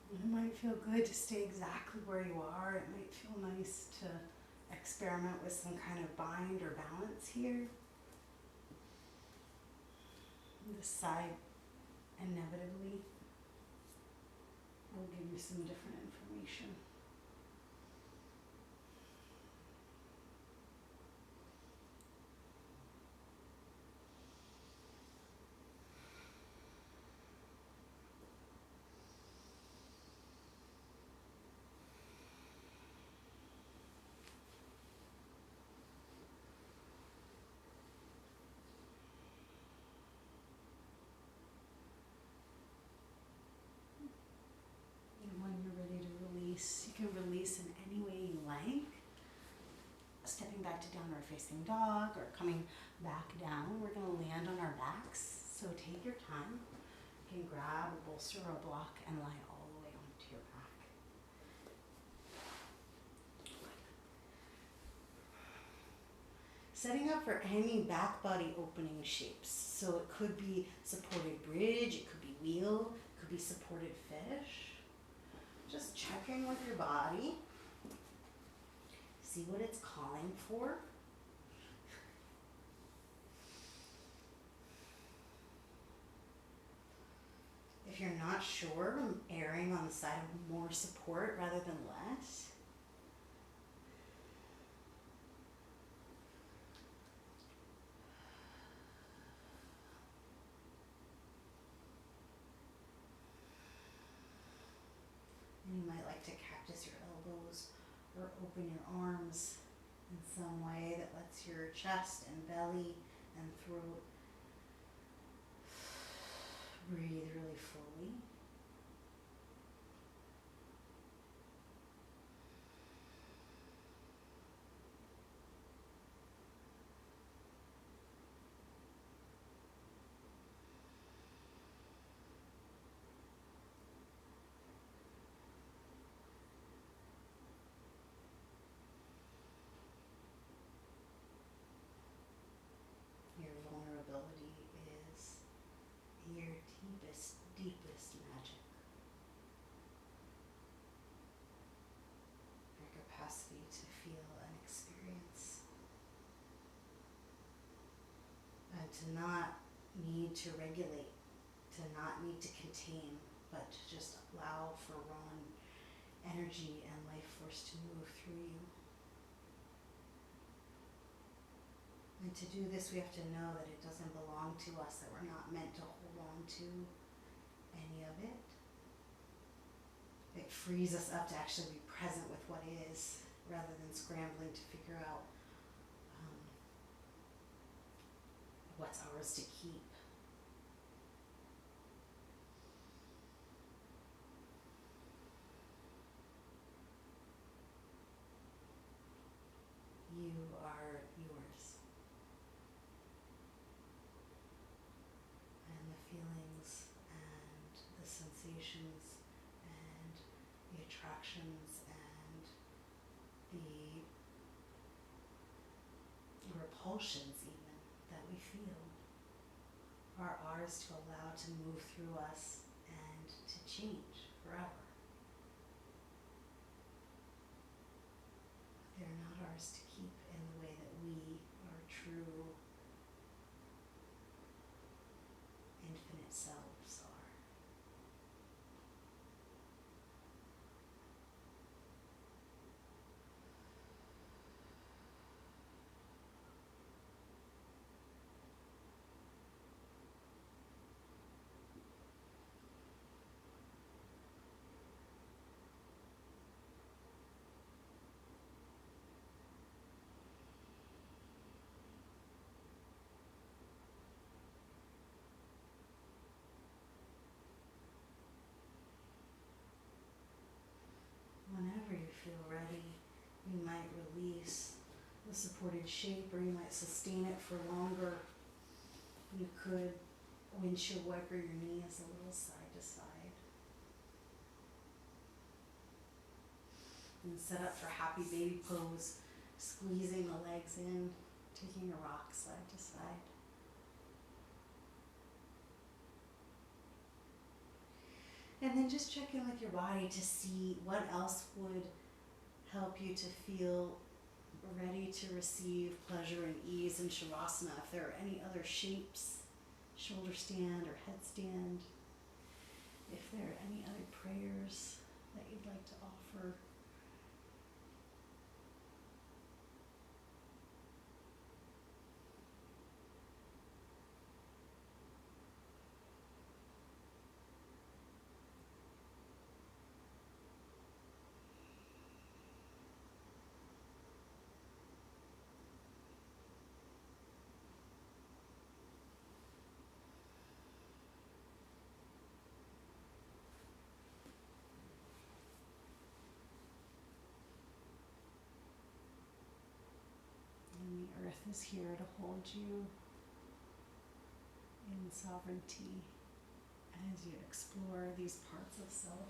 It might feel good to stay exactly where you are. It might feel nice to experiment with some kind of bind or balance here. This side inevitably will give you some different information. You can release in any way you like. Stepping back to downward facing dog or coming back down. We're going to land on our backs, so take your time. You can grab a bolster or a block and lie all the way onto your back. Setting up for any back body opening shapes. So it could be supported bridge, it could be wheel, it could be supported fish. Just checking with your body. See what it's calling for. If you're not sure, I'm erring on the side of more support rather than less. And you might like to cactus your elbows or open your arms in some way that lets your chest and belly and throat breathe really fully. Your vulnerability is your deepest magic. Your capacity to feel and experience. And to not need to regulate, to not need to contain, but to just allow for raw energy and life force to move through you. And to do this, we have to know that it doesn't belong to us, that we're not meant to hold on to any of it. It frees us up to actually be present with what is, rather than scrambling to figure out what's ours to keep. You are yours. And the feelings and the sensations and the attractions and the repulsions even that we feel are ours to allow to move through us and to change forever. They're not ours to keep in the way that we, our true, infinite selves are. Whenever you feel ready, you might release the supported shape, or you might sustain it for longer. You could windshield wiper your knees a little side to side. And set up for happy baby pose, squeezing the legs in, taking a rock side to side. And then just check in with your body to see what else would help you to feel ready to receive pleasure and ease in Shavasana. If there are any other shapes, shoulder stand or headstand. If there are any other prayers that you'd like to offer. And the earth is here to hold you in sovereignty as you explore these parts of self.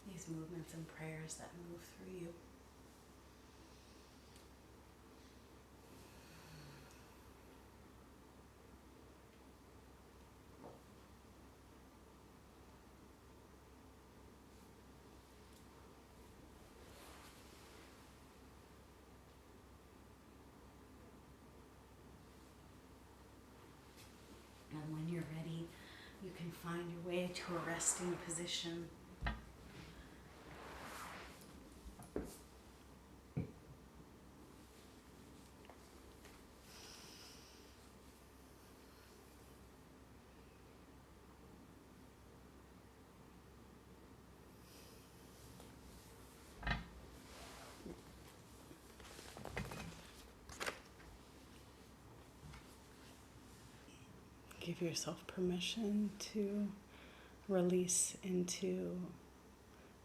These movements and prayers that move through you. And when you're ready, you can find your way to a resting position. Give yourself permission to release into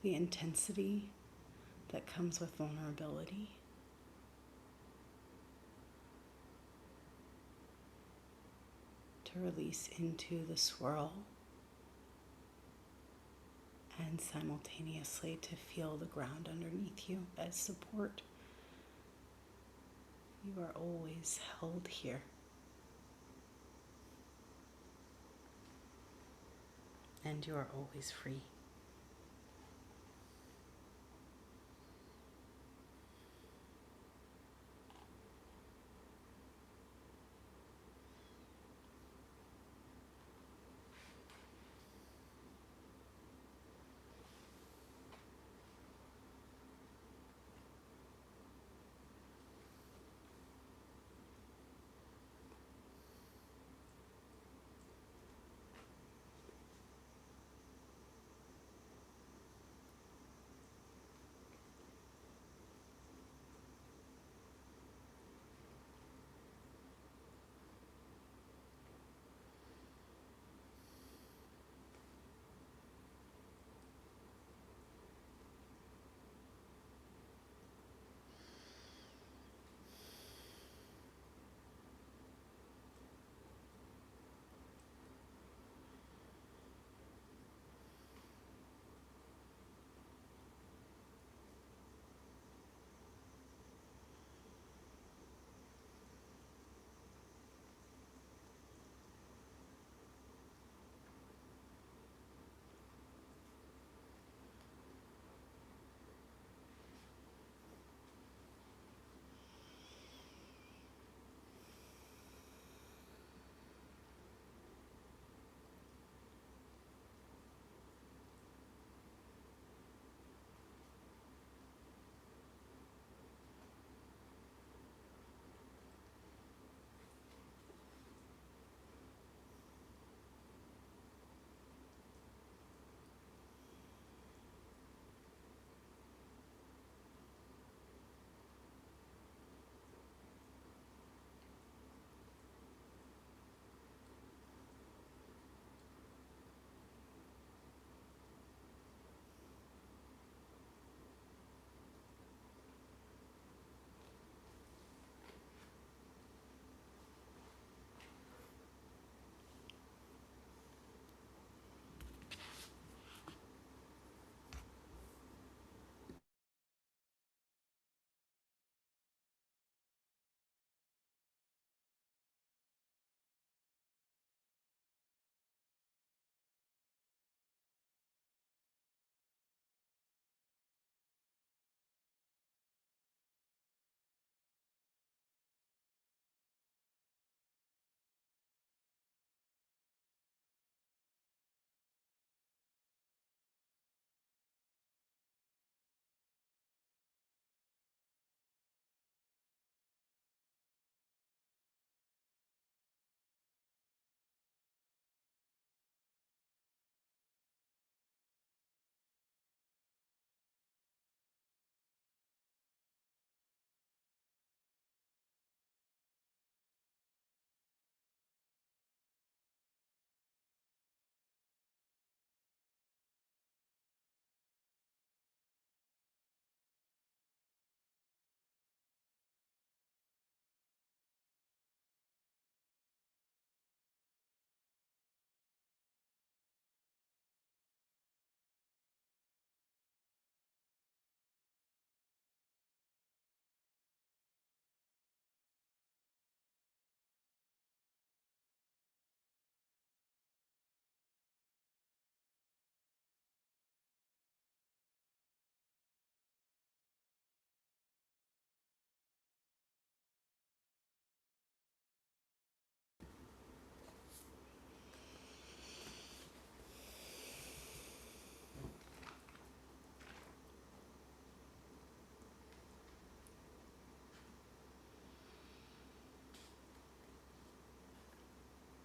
the intensity that comes with vulnerability. To release into the swirl and simultaneously to feel the ground underneath you as support. You are always held here. And you are always free.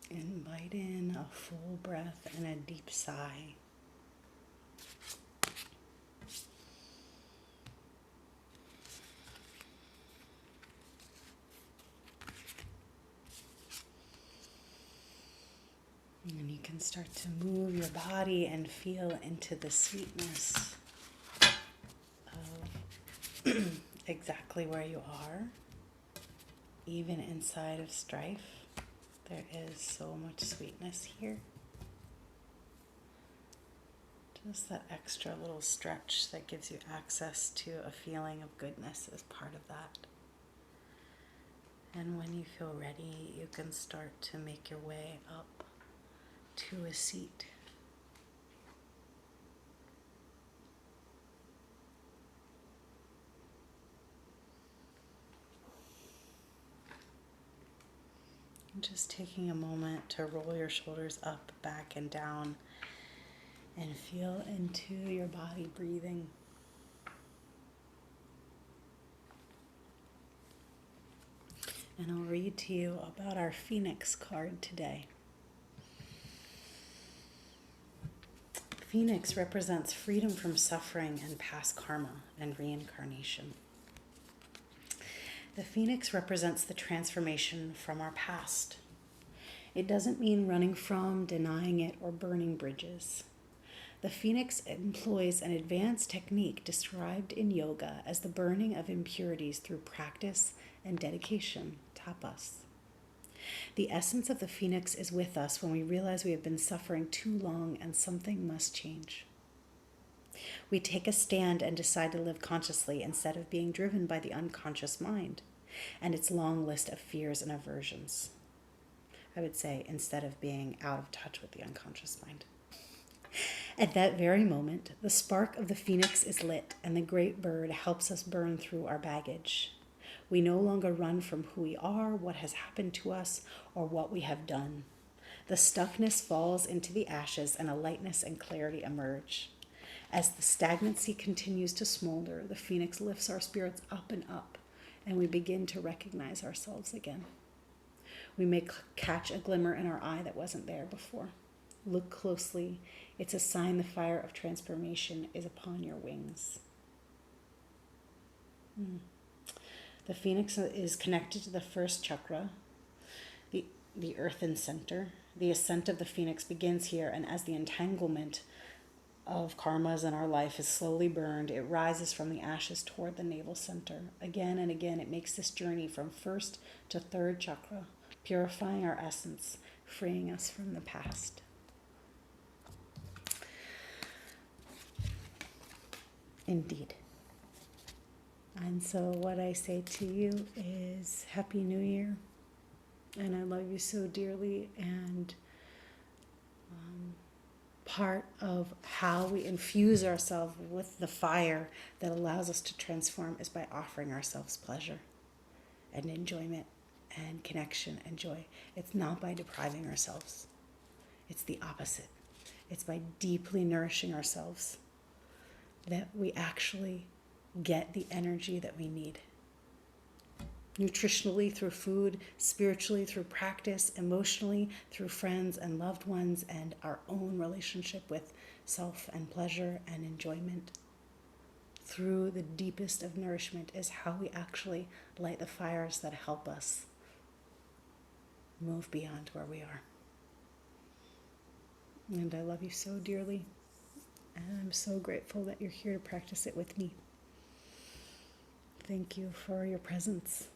Invite in a full breath and a deep sigh. And you can start to move your body and feel into the sweetness of exactly where you are. Even inside of strife, there is so much sweetness here. Just that extra little stretch that gives you access to a feeling of goodness is part of that. And when you feel ready, you can start to make your way up to a seat. Just taking a moment to roll your shoulders up, back, and down, and feel into your body breathing. And I'll read to you about our Phoenix card today. Phoenix represents freedom from suffering and past karma and reincarnation. The Phoenix represents the transformation from our past. It doesn't mean running from, denying it, or burning bridges. The Phoenix employs an advanced technique described in yoga as the burning of impurities through practice and dedication, tapas. The essence of the Phoenix is with us when we realize we have been suffering too long and something must change. We take a stand and decide to live consciously instead of being driven by the unconscious mind and its long list of fears and aversions. I would say instead of being out of touch with the unconscious mind. At that very moment, the spark of the Phoenix is lit and the great bird helps us burn through our baggage. We no longer run from who we are, what has happened to us, or what we have done. The stuckness falls into the ashes and a lightness and clarity emerge. As the stagnancy continues to smolder, the Phoenix lifts our spirits up and up, and we begin to recognize ourselves again. We may catch a glimmer in our eye that wasn't there before. Look closely. It's a sign the fire of transformation is upon your wings. The Phoenix is connected to the first chakra, the earthen center. The ascent of the Phoenix begins here, and as the entanglement of karmas in our life is slowly burned, it rises from the ashes toward the navel center. Again and again, it makes this journey from first to third chakra, purifying our essence, freeing us from the past. Indeed. And so what I say to you is Happy New Year. And I love you so dearly. And part of how we infuse ourselves with the fire that allows us to transform is by offering ourselves pleasure and enjoyment and connection and joy. It's not by depriving ourselves. It's the opposite. It's by deeply nourishing ourselves that we actually get the energy that we need. Nutritionally through food, spiritually through practice, emotionally through friends and loved ones, and our own relationship with self and pleasure and enjoyment. Through the deepest of nourishment is how we actually light the fires that help us move beyond where we are. And I love you so dearly, and I'm so grateful that you're here to practice it with me. Thank you for your presence.